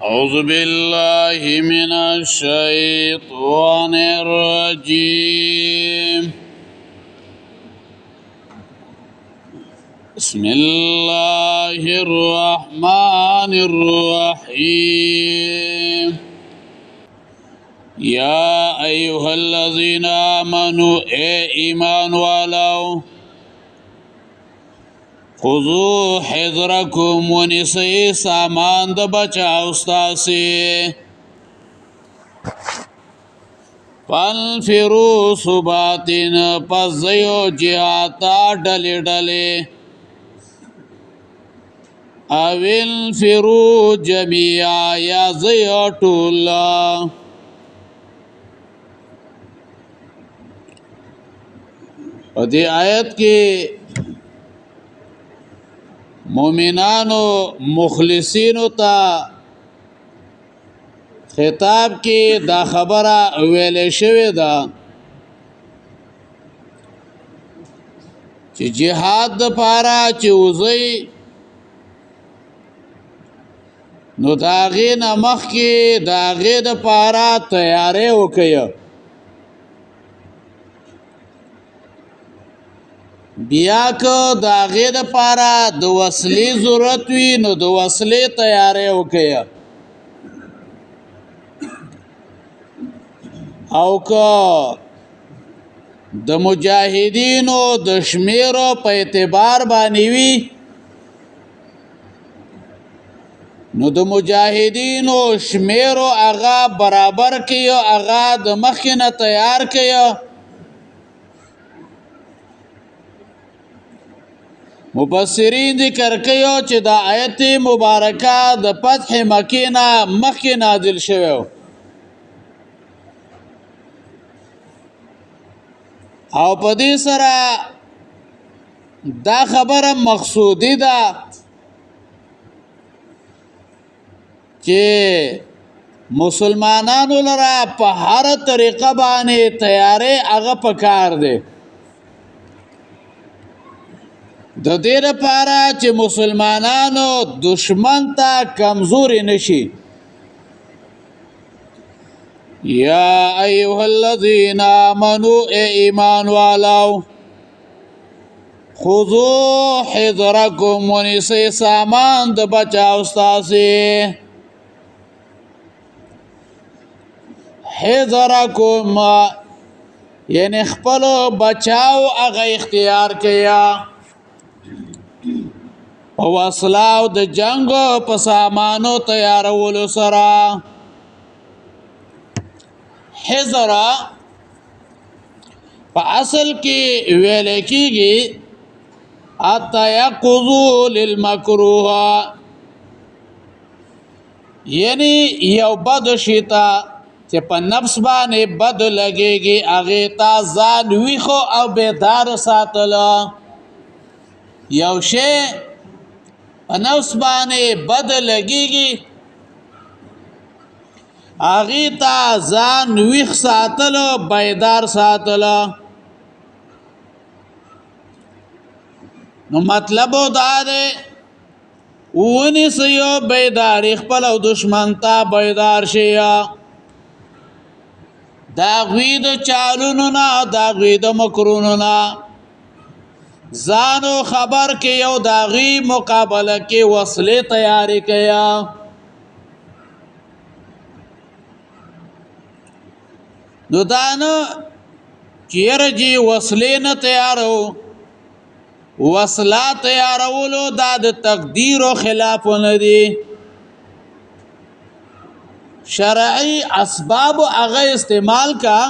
أعوذ بالله من الشيطان الرجيم. بسم الله الرحمن الرحيم. يا أيها الذين آمنوا إيمان ولو خذوا حذركم ونسي سامان د بچاو ستاسي فانفروا ثباتن پس زیو جهاتا ڈلی ڈلی او انفروا جميعا یا زیو طولا. و دی آیت کی مومنانو مخلصینو تا خطاب کی دا خبره ویلې شوې ده چې جهاد د پاره چې وزي نو دا غې نه مخکې دا غې د پاره تیارې وکړي. بیا که د هغې دپاره د وسلې ضرورت وي نو د وسلې تیاری وکړي او که د مجاهدینو د شمیرو په اعتبار باندې وي نو د مجاهدینو شمیرو هغه برابر کړي هغه د مخکې نه تیار کړي. مفسرین ذکر کوي چې دا آیت مبارکه د فتح مکې نه مخکې نازل شوی او په دې سره دا خبره مقصودی ده چې مسلمانانو لره په هر طریقه باندې تیاری هغه پکار دی د دې لپاره چې مسلمانانو دشمن ته کمزوري نشي. یا ایها الذین آمنوا ایمان والو خذوا حذرکم ونیسئ سامان د بچاو ستاسې حذرکم یعنی خپلو بچاو هغه اختیار کیا او وسلاو د جنگ په سامانو تیارولو سره. حذر په اصل کې ویل کېږي التيقظ للمکروه یعنی یو بد شیطا چې په نفس باندې بد لګيږي هغه ته ځان ویخو او بیدار ساتل. یو شی نفس باندې بد لګيږي هغه ته ځان ویښ ساتل بیدار ساتل. نو مطلب دا دی ونیسئ بیدار خپل او دشمن ته بیدار شي دا غوی د چالونو نه دا غوی د مکرونو نه ځانو خبر کې یو داغي مقابله کې وسلې تیاری کیا. نو دانه چیرې جی وسلې نه تیارو وسله تیارولو دا د تقدیر او خلاف نه دي. شرعي اسباب هغه استعمال کا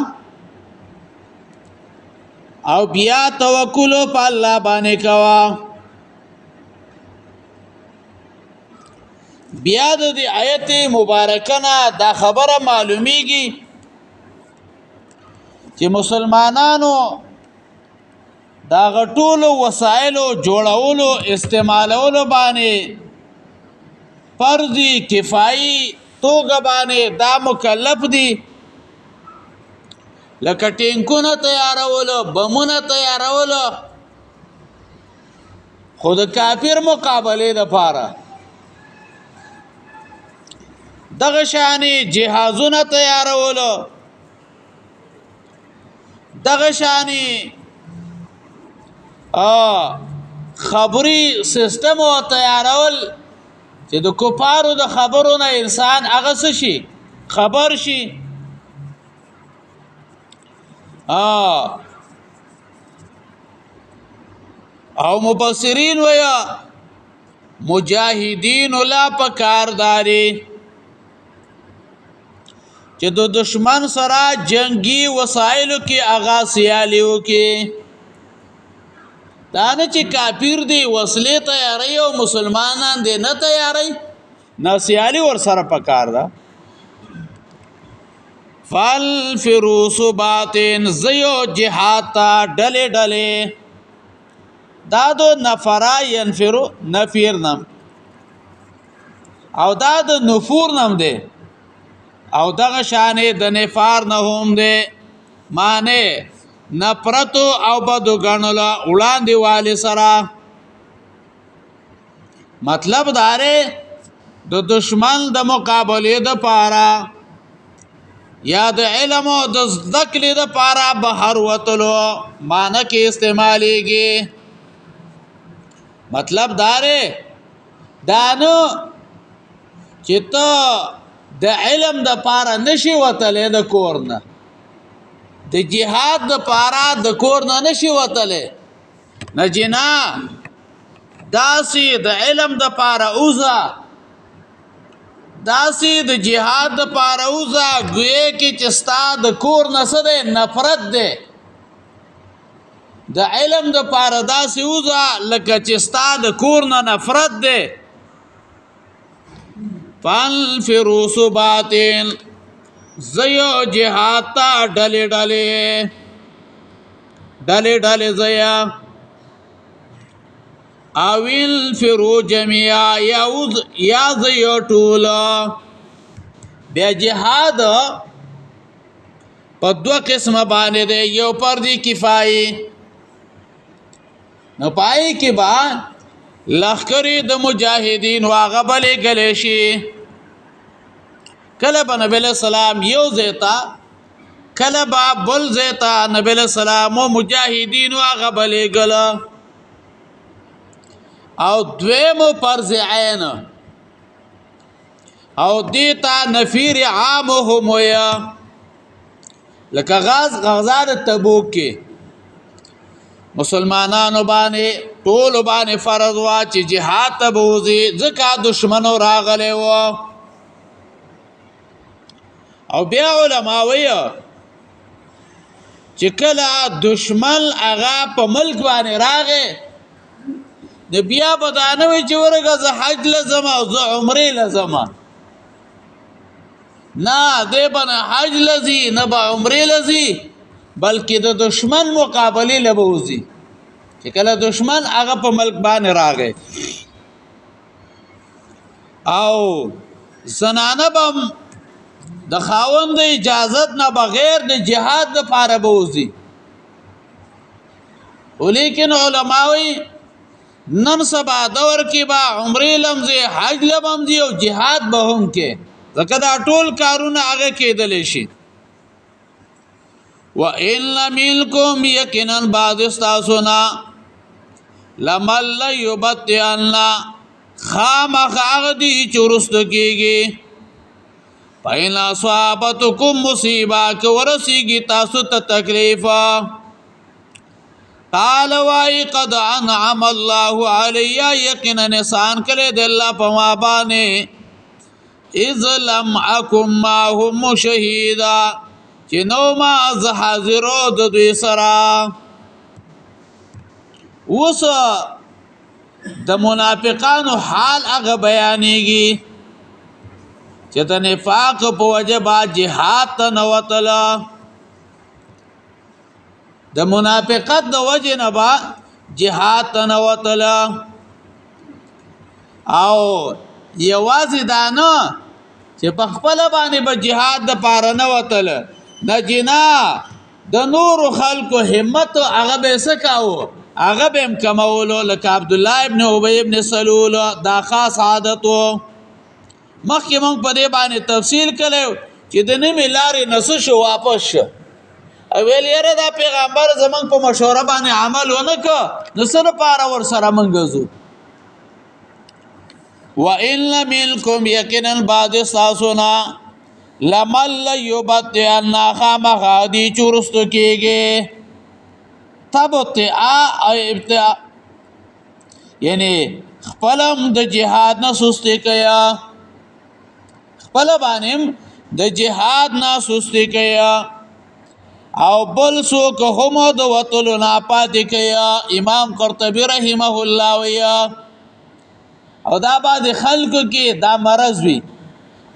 او بیا توکل په الله باندې کوا. بیا د دې آیت مبارکه نه دا خبره معلومیږي چې مسلمانانو دا غټولو وسایلو جوړولو استعمالولو باندې فرض کفایي توګه باندې دا مکلف دي. لکه ټینکونه تیارولو بمونه تیارولو خود کافر مقابله لپاره دغه شانې جهازونه تیارولو، دغه شانې خبري سیستم او تیارول چې د کفارو د خبرو نه انسان هغه څه شي خبر شي. او مبصرین ویا مجاهدین لا پکارداري چې د دشمن سره جنگي وسایلو کې اغا سیالیو کې دانه چې کافر دی وسلې تیاری او مسلمانان دی نه تیاری نه سیالی ور سره پکار دا. فال فروس باتن زیو جهاد تا ډلې ډلې دادو نفرا ينفرو نفیر نم او داد نفور نم دی او دغه شانې د نفار نه هم دی معنی نفرت او بدو غنلا وړاندې والي سره مطلب داره د دشمن د مقابله د پاره یا د علم او د ذکر د پاره بهر وتلو معنی کې استعماليږي. مطلب داره دانو چې ته د علم د پاره نشي وتلې د کور نه د جهاد د پاره د کور نه نشي وتلې نه جنا داسي د علم د پاره اوزا داسي د جهاد د پاره اوزا ګوې کې چې ستا د کور نه سده نفرت ده د علم د پاره داسي اوزا لکه چې ستا د کور نه نفرت ده. فال فروس باطن زیو جهاد تا ډلې ډلې زیا اویل فرو جميعا یا زیو ټولا. بیا جهاد په دوه قسمه باندې دی یو پر دی کفایي نو پای کې با لخکری د مجاهدین واغه بلې غلې شي کله به نبی له سلام یو زیتا کله به بل زیتا نبی له سلام او مجاهدین واغه بلې غل او دویمو فرض عین او دیتا نفیر عام هم ویا لکه غزا د تبوک کې مسلمانانو باندې ټول باندې فرض وا چې جهاد ته بوزي ځکه دشمنو راغله و او بیا علماء ویا چې کله دشمن هغه په ملک باندې راغې د بیا بدانوي چې ورګه ز حج لازم او ز عمره لازم نه دی بنا حج لذي نه به عمره لذي بلکې د دشمن مقابله لبوزي چې کله دشمن هغه په ملک باندې راغی او زنانه بم د خاوند اجازت نه بغیر د جهاد لپاره بوزي ولیکن علماوی نن سبا دور کې با عمره لمزي حج لمزي او جهاد به هم کې ځکه دا ټول کارونه هغه کېدل شي. وَإِنَّ مِنْكُمْ يَقِنًا بَعْضُ اسْتَاسُنَا لَمَلَّ يُبَطِّئَنَّ خَامَخَ أَغْدِي چُرُسْتُ کېږي فَإِنْ أَصَابَتْكُمْ مُصِيبَةٌ كَوَرَسِيږي تاسو ته تکلیف قال وای قد انعم الله علی یقینا نسان کله د الله په ما باندې اذ لم اكن معهم شهیدا چې نو ما از حاضرو د دوی سره. اوس د منافقانو حال هغه بیانېږي چې د نفاق په وجه با جهاد ته نوتله د منافقت د وجه نه با جهاد ته نوتله او یوازې دا نه چې په خپل باندې به جهاد د پاره نوتله نه جنا د نور خلکو همت هغه به سکاو هغه به کمولو لکه عبد الله ابن ابي ابن سلول دا خاص عادتو مخکې موږ په دې باندې تفصیل کړو چې د نیمې لارې نس شو واپس شو او ویل یاره دا پیغمبر زمونږ په مشوره باندې عمل ونه که نو څه دپاره ورسره موږ ځو وَإِنَّ مِنْكُمْ یقینا بعض ستاسو نه لمن لیبطئن خامخا دی چې وروستو کېږي تبطئ او ابتئ یعنی خپلم د جهاد نه سستی کیا خپل باندې د جهاد نه سستی کیا او بل څوک هم د وتلو نه پاتې کیا امام قرطبي رحمه الله ویا او دا بعد خلکو کې دا مرض وي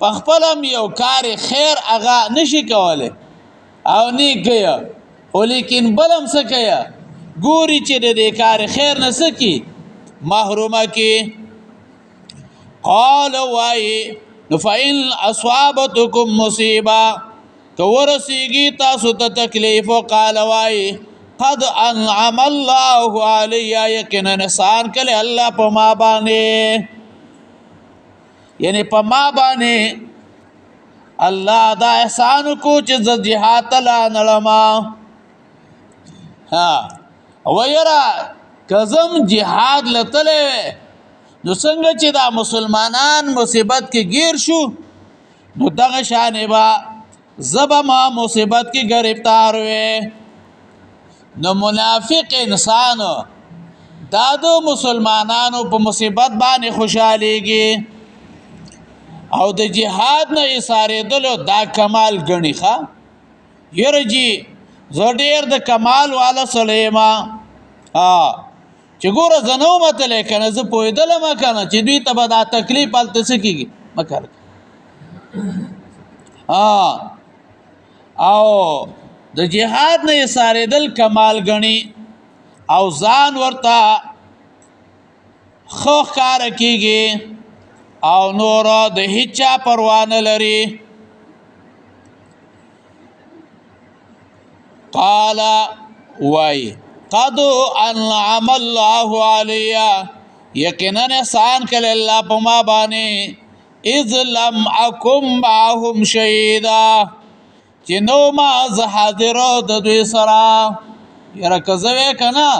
په خپلم یو کار خیر هغه نشي کوله او نه کیا خو لیکن بلم څه کیا ګوري چې د دې کار خیر نه سکی محرومه کې قال وای فإن أصابتكم مصيبة کورسیږي تاسو ته تکلیف قال وای قد انعم الله علی یقینا احسان کله الله په ما باندې یعنی په ما باندې الله دا احسان کو چې جهاد لا نړما ها ويرا کزم جهاد لتله نو څنګه چې دا مسلمانان مصیبت کې گیر شو نو دغه شان با زبا ما مصیبت کې گرفتار وې نو منافق انسان دادو مسلمانانو په مصیبت باندې خوشاليږي او د جهاد نه اساره دلو دا کمال غني ښا يرجي زړیر د کمال والا سليما چې ګوره زنو متل کنه زه پویدل ما کنه چې دوی ته به دا تکلیف پالته سکیږي مکر او د جهاد نه ساره دل کمال غني او ځان ورته خو کار کیږي او نور د هیڅ پروا نه لري قال وای قد انعم الله علی یقینا احسان کړ الله په ما باندې اذ لم اکم معهم شهیدا چې نو ما زه حاضر د دوی سره یره کزوې کنه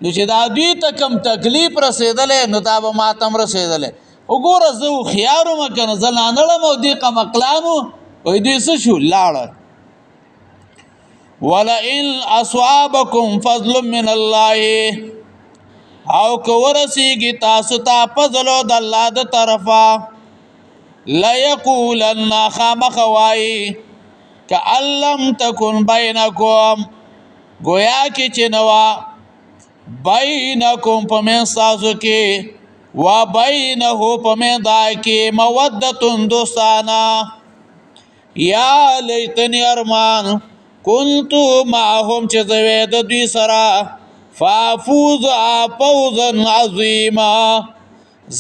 نو چې دا دوی ته کم تکلیف رسیدلې نو دا به ما تم رسیدلې وګوره زه خيارو مکنه زلانړم او دی قمقلانو وې دوی څه شو لاړ ولئن اصابكم فضل من الله او کورسیږي تاسو ته فضل د الله د طرفه لا يقولن خامخوای کألم تکن بینکم گویا کې چې نوا بینکم پمن تاسو کې و بینه پمن دای کې مودتون دوستانه یا لیتنی ارمان کنتو معهم چې زوی د دوی سره فافوز فوزا عظیما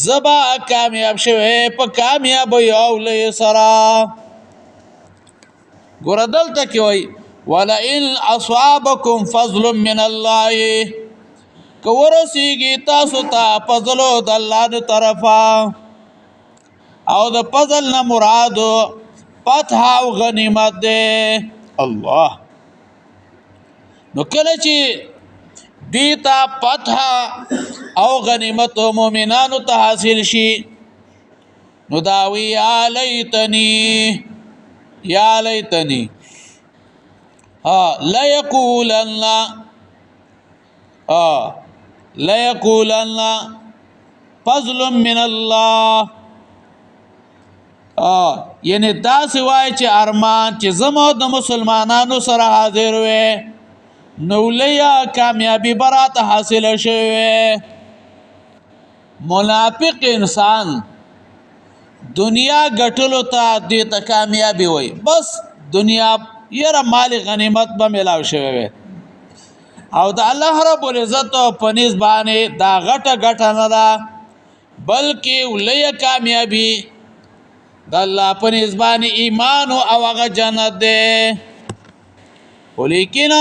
زبا کامیاب شوی په کامیاب یو لوی سره ګوره دلته کې وایي ولئن اصابکم فضل من الله که ورسیږي تاسو ته فضل د الله د طرفه او د فضل نه مراد فتح او غنیمت ده الله نو کله چې دیتا فتح او غنیمت مومنانو ته حاصل شي نو داوی یا لیتنی لا یقولن فضل من الله یعنی دا سوای چې ارمان چې زمو د مسلمانانو سره حاضر وې نو لیا کامیابی برات حاصل شوه منافق انسان دنیا ګټلو ته د کامیابی وای بس دنیا یره مال غنیمت به ملاو شوه او د الله رب العزت په نس باندې دا غټه نه ده بلکې ولیا کامیابی د الله په نس باندې ایمان او هغه جنت ده ولیکن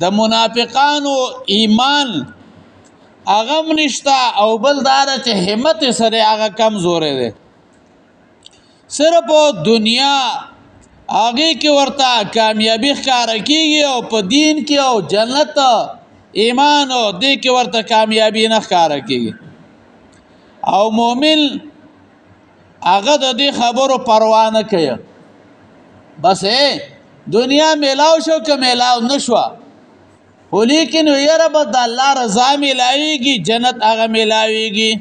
د منافقانو ایمان هغه نشتا او بل دار چې همت سره هغه کمزور ده صرف دنیا هغه کې ورته کامیابی ښکارا کیږي او په دین کې او جنت ایمان او دې کې ورته کامیابی نه ښکارا کیږي او مؤمن هغه د دې خبرو پروا نه کوي بس دنیا میلاو شو که میلاو نشو ولیکن یره به د الله رضا میلاویږي جنت هغه میلاویږي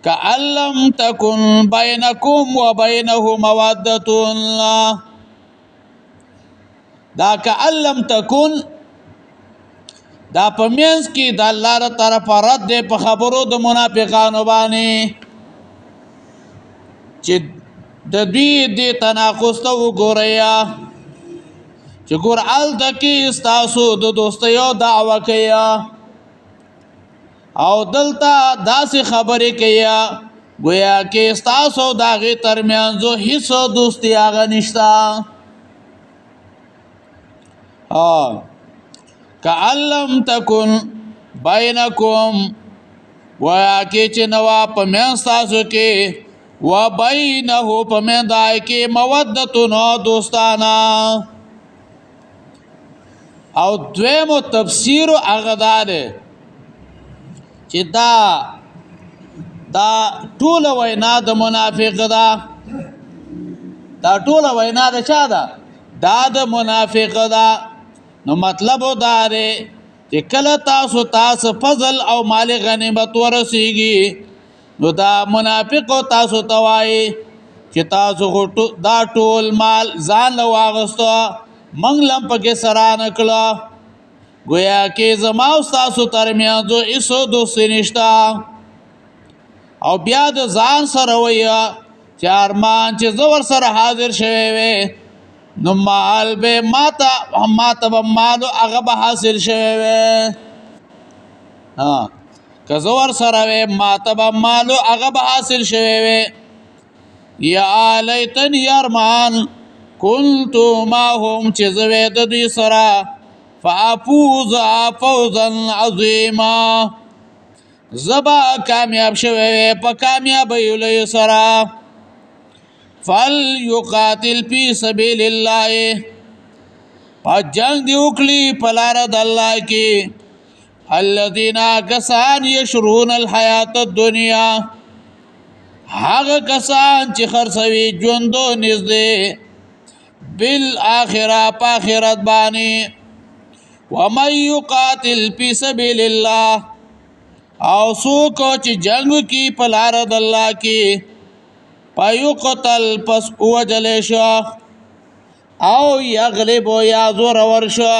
کألم تکن بینکم و بینه مودة دا کألم تکن دا پمینس کی د الله تر طرف رد دی په خبرو د منافقانو باندې چې د دوی د تناقض ته وګوریا چې ګور ال دکی استاسو د دوستیو دعوه کیا او دلته داسې خبرې کیا گویا کې استاسو داغه ترمیانزو هیڅ دوستی هغه نشتا کعلم تکن بینکم ویا کې چې نوا په منستاسو کې و بینه په مندای کې مودتون دوستانا او دویمو تفسیر اغدار چې دا ټول وینا د منافق دا ټول وینا د چا ده دا د منافق ده نو مطلب دا دی چې کله تاسو فضل او مال غنیمت ورسیږي نو دا منافق تاسو توای چې تاسو دا ټول مال ځان له واغستو منګ لم پکې سره نکړه گویا کې زما او تاسو ترمیانځو ایسو دوستي نشتا او بیا د ځان سره ویا چې ارمان چې زور سره حاضر شوي وي نو مال به ماته به مالو هغه به حاصل شوي وي که زور سره وي ماته به مالو هغه به حاصل شوي وي یا لیتنی ارمان کنتو ماهم چې زوی د دوی سره فافوز فوزا عظیما زبا کامیاب شوی په کامیابی لوی سره فلیقاتل فی سبیل الله په جنگ دی وکړي په لار د الله کې الذین کسان یشرون الحیات الدنیا هغه کسان چې خرڅوي ژوندو نږدې بالآخرة په آخرت باندې ومن یقاتل فی سبیل الله او څوک چې جنگ کی په لار د الله کې پيقتل پس وجل شو او یغلب یا زور ورشو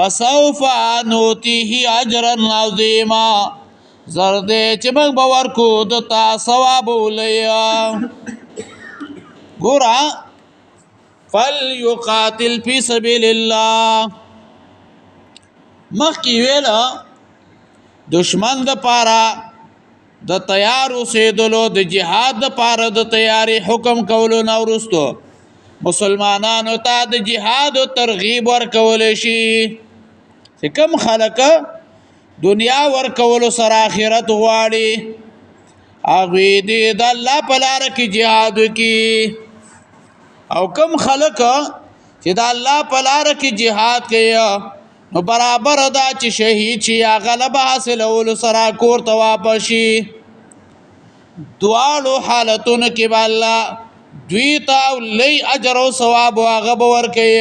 فسوف نوتیه اجرا عظیما زرد چې موږ باور کو د تا ثواب ولیا ګورا فليقاتل فی سبیل الله مخکې ویلا دشمن د پاره د تیار اوسېدلو د جهاد د پاره د تیاری حکم کولو نو ورستو مسلمانانو ته د جهاد او ترغیب ورکول شي چې کم خلک دنیا ورکول سره آخرت غواړي هغه دې د الله په لار کې جهاد وکي او کم خلک چې د الله په لار کې جهاد کوي نو برابر دا چې شهید شي یا غلبه حاصلولو سره کور ته واپس شي دواړو حالتونو کې به الله دوی ته لوی اجر او ثواب هغه به ورکوي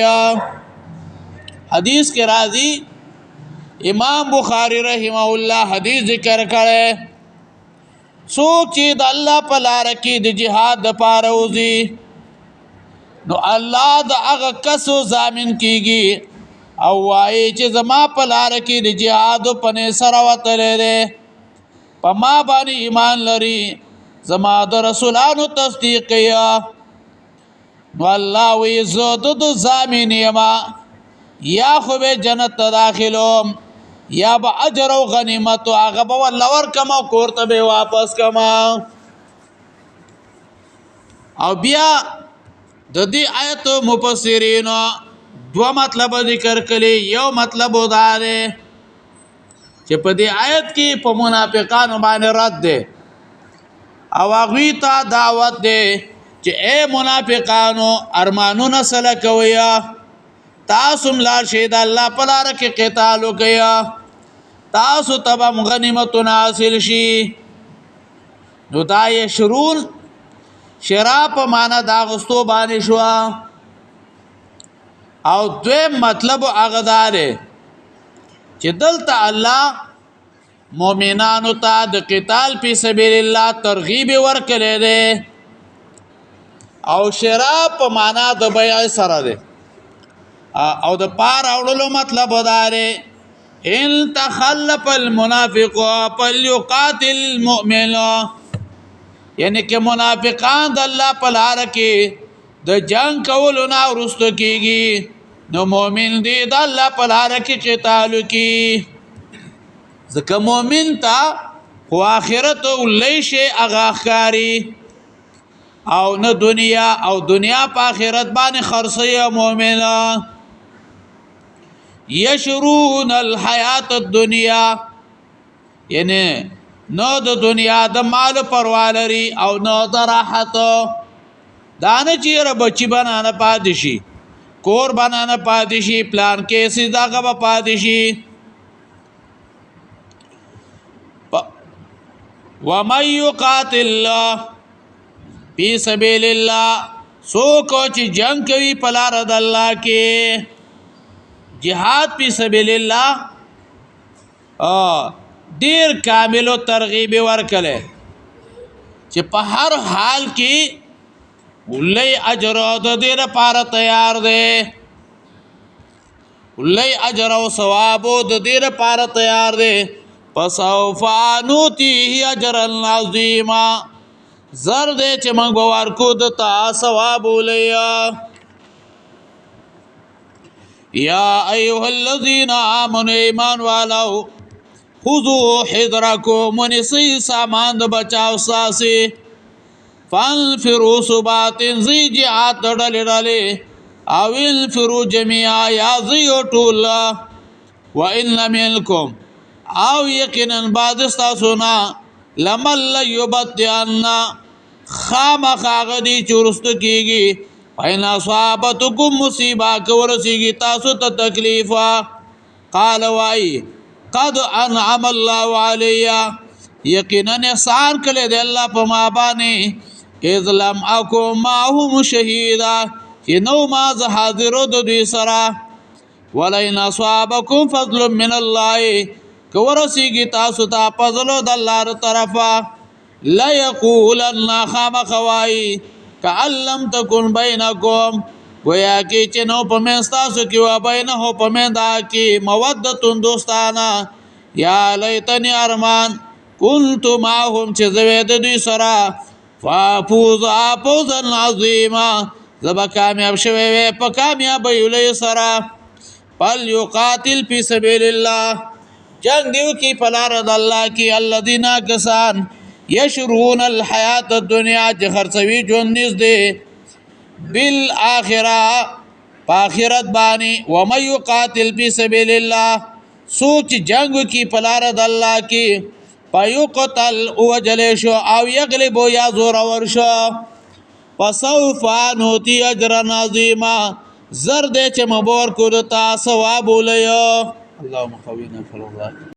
حدیث کې راځي امام بخاری رحمه الله حدیث ذکر کړي څوک چې د الله په لار کې د جهاد د پاره وځي نو الله د هغه کسو ضامن کیږي او وایي چې زما په لار کې د جهاد په نه سره وتلې ده په ما باندې ایمان لري زما د رسولانو تصدیق کوي نو الله وی زه د ضامن یم یا خو به جنت ته داخلوم یا به اجر او غنیمت هغه به ولور کما کورته به واپس کما او بیا د دې آیت مفسرین دو مطلب ذکر کړي یو مطلب دا دی چې په دې آیت کې په منافقانو باندې رد ده او هغوی ته دعوت دی چې اے منافقانو ارمانونه سره کوي تاسو ملار شي د الله په لار کې قتال وکړئ تاسو ته غنیمتونه حاصل شي نو دا یشرون شرا په معنا دا غستو باندې شو او دویم مطلب هغه دی چې دلته الله مؤمنانو ته د قتال په سبیل الله ترغیب ورکړي دي او شرا په معنا د بیع سره دی او د پار اورلو مطلب دا دی ان تخلف المنافق فليقاتل المؤمن یعنی کہ منافقان د الله په لار کې د جنگ کولو نه ورستو کیږي نو مؤمن دی د الله په لار کې قتال کوي ځکه مؤمن ته خو آخرت ولې شي هغه ښکاري او نه دنیا او دنیا په آخرت باندې خرڅي مؤمن یشرون الحیات الدنیا یعنی نو د دنیا د مال پروا لري او نو د راحت دانه چیرې بچی بنانه پادشي کور بنانه پادشي پلان کې سیداغه پادشي وَمَن يُقَاتِلْ اللَّهَ فِي سَبِيلِ اللَّهِ سوک چې جنگ کوي په لار د الله کې جهاد فی سبیل الله ډیر کامل او ترغیب ورکړي چې په هر حال کې ولې اجر د دې لپاره تیار دی ولې اجر او ثواب د دې لپاره تیار دی فسوف نؤتيه اجرا عظيما زر دې چې موږ به ورکو د تا ثواب ولیا یا ایها الذين آمنوا ایمان والو خذوا حذركم ونسي سامان د بچاو ساسي فانفروا ثبات زي جهاد ډلې او انفروا جميعا یا زي ټول وان منكم او یقینا بعد استاسونا لمل یبتیانا خامخاغدی چورست کیگی فینا صحابتکم مصیبہ کورسیگی تاسو تا تکلیفا قال وائی قد انعم اللہ علیہ یقینا احسان کلی دی اللہ پا مابانی اذ لم اکو معهم شہیدا چی نو ماز حاضرو دوی سرا ولین صحابکم فضل من اللہ کورسیگی تاسو تا پزلو د الله طرفا لا یقولن خامخوائی کأن لم تکن بینکم گویا کی چنو پمین تاسو کی و بینه پمین دا کی مودتون دوستانا یا لیتنی ارمان کنتو معهم چه زوید دوی سرا فوزا عظیما زبا کامیاب شوی پا کامیاب یولی سرا پل یقاتل فی سبیل اللہ جنگ دیو کی پلار د الله کی الذین کسان یشرون الحیات الدنیا چې خرڅوي ژوند نږدې بالآخره په آخرت باندې ومن یقاتل فی سبیل الله سوچ جنگ کی پلار د الله کی فیقتل وجل شو او یغلب یا زور ور شو فسوف نؤتی اجرا عظیما زر دې چې مبور کو تا ثواب ولیا اللهم خوینا فالله